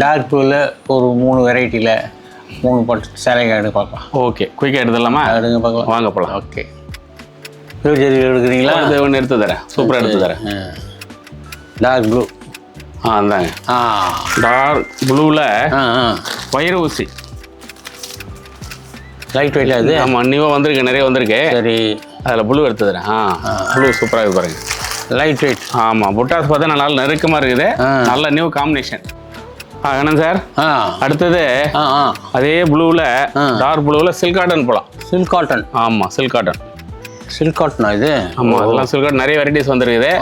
Dark ப்ளூவில் ஒரு 3 வெரைட்டியில் 3 பட்டு சேலைங்க எடுத்து பார்க்கலாம். ஓகே, குயிக்காக எடுத்துடலாமா? எடுங்க பார்க்கலாம். வாங்க போகலாம். ஓகே, ஃபியூச்சர் எடுக்கிறீங்களா? இது ஒன்று எடுத்து தரேன், சூப்பராக எடுத்து தரேன். Dark blue. அந்தாங்க டார்க் ப்ளூவில் வயிறு ஊசி. லைட் வெயிட்டாக இது? ஆமாம், நியூவாக வந்திருக்கு, நிறைய வந்திருக்கு. சரி, அதில் ப்ளூ எடுத்து தரேன். ப்ளூ சூப்பராக இருக்குது பாருங்க. Light weight. ஆமாம், புட்டாஸ் பார்த்தா நல்லா நெருக்கமாக இருக்குது. நல்ல நியூ காம்பினேஷன். என்ன சார்? அடுத்தது அதே ப்ளூவில் டார்க் ப்ளூவில் சில்க் காட்டன் போகலாம். Silk cotton? ஆமாம், சில்க் காட்டன். சில்க் காட்டனா இது? ஆமாம், அதெல்லாம் சில்க் காட்டன் நிறைய வெரைட்டிஸ் வந்துருக்குது.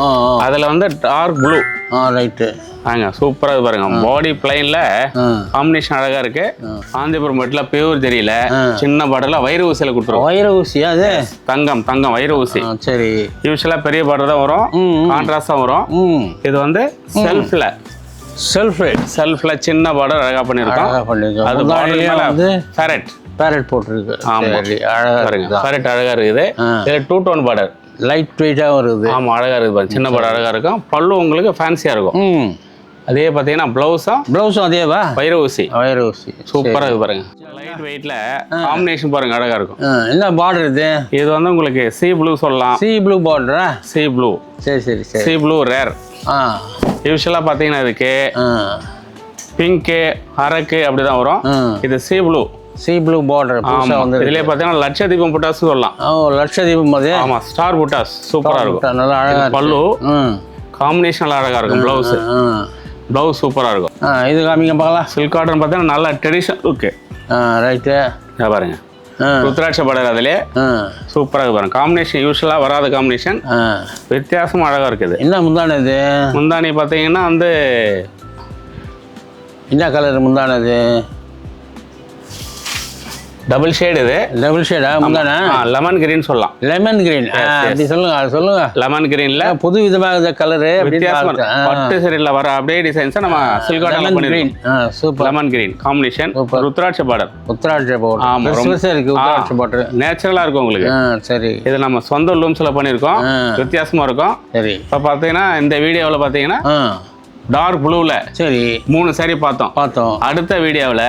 அதில் வந்து டார்க் ப்ளூ. ரைட்டு. சூப்பராக பாருங்க. பாடி பிளைன்ல காம்பினேஷன் அழகா இருக்கு. காந்திபுரம் மட்டும் பியூர் தெரியல, சின்ன பாடல வயிறு ஊசியில கொடுத்துரும். வயிறு ஊசியா அது? தங்கம் வயிறு ஊசி. சரி, யூஸ்வலா பெரிய பாடல் தான் வரும், கான்ட்ராஸ்டா வரும். இது வந்து செல்ஃப்ல சின்ன பார்டர் அழகா பண்ணிருக்கோம். அது பார்டர் மேல வந்து பேரட் போட்டுருக்கு. ஆமா, பேரட் அழகா இருக்குது. இது 2 டோன் பார்டர், லைட் வெயிட்டா வருது. ஆமா, அழகா இருக்கு பாருங்க. சின்ன பார்டர் அழகா இருக்கும். பல்லு உங்களுக்கு ஃபேன்சியா இருக்கும். அதே பாத்தீங்கன்னா பிளவுஸும் அதேவா? வயிறு ஊசி சூப்பரா இருக்கு பாருங்க. லைட் வெயிட்ல காம்பினேஷன் பாருங்க, அழகா இருக்கும். என்ன பார்டர் இது? இது வந்து உங்களுக்கு சி ப்ளூ சொல்லலாம். சி ப்ளூ பார்டரா? Sea blue. சரி, சி ப்ளூ ரேர். யூஸ்வலா பாத்தீங்கன்னா இதுக்கு பிங்க்கு, அரக்கு அப்படிதான் வரும். இது சி ப்ளூ பார்டர். இதுலயே பாத்தீங்கன்னா லட்சதீபம் புட்டாஸ் சொல்லலாம். லட்சதீபம் அது? ஆமா, ஸ்டார் புட்டாஸ் சூப்பரா இருக்கும். நல்லா அழகா பல்லு காம்பினேஷன் நல்லா அழகா இருக்கும். பிளவுஸ் சூப்பரா இருக்கும். இது காமிங்க பார்க்கலாம். சில்க் காட்டன் பார்த்தீங்கன்னா நல்ல ட்ரெடிஷனல் லுக்கு. ரைட்டு, பாருங்க. ருத்ராட்ச பார்டர் அதிலே சூப்பராக பாருங்க. காம்பினேஷன் யூஸ்வலா வராத காம்பினேஷன், வித்தியாசமா அழகா இருக்குது. என்ன முந்தானி இது? முந்தானி பார்த்தீங்கன்னா வந்து என்ன கலர் முந்தானது? Double shade. இது டபுள் ஷேடா முந்தானா? லெமன் கிரீன் சொல்லலாம். Lemon green. அப்படி சொல்லுங்க. லெமன் கிரீன்ல புது விதமாக கலரு, வித்தியாசமா பட்டு சரியில்ல வர அப்படியே டிசைன்ஸ் நம்ம சில்க் காட்டன்ல பண்ணிருக்கோம். சூப்பர். லெமன் கிரீன் காம்பினேஷன், ருத்ராட்ச பார்டர். ஆமா, ரொம்ப இருக்கு. ருத்ராட்ச பார்டர் நேச்சுரலா இருக்கும் உங்களுக்கு. சரி, இது நம்ம சொந்த லூம்ஸ்ல பண்ணிருக்கோம். வித்தியாசமா இருக்கும். சரி, இப்ப பாத்தீங்கன்னா இந்த வீடியோல பாத்தீங்கன்னா டார்க் ப்ளூல சரி 3 சாரி பார்த்தோம். அடுத்த வீடியோவில்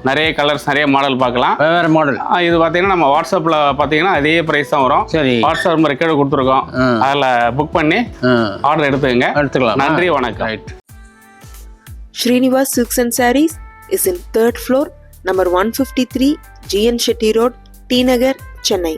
நிறைய கலர்ஸ், நிறைய மாடல் பார்க்கலாம். வேற மாடல் இது பார்த்தீங்கன்னா நம்ம வாட்ஸ்அப்பில் பார்த்தீங்கன்னா அதே ப்ரைஸ் தான் வரும். சரி, வாட்ஸ்அப் நம்பர் ரெக்கார்டு கொடுத்துருக்கோம். அதில் புக் பண்ணி ஆர்டர் எடுத்துக்கலாம். நன்றி, வணக்கம். Srinivas Silks and Sarees is in 3rd floor, number 153, GN Shetty Road, T Nagar, Chennai.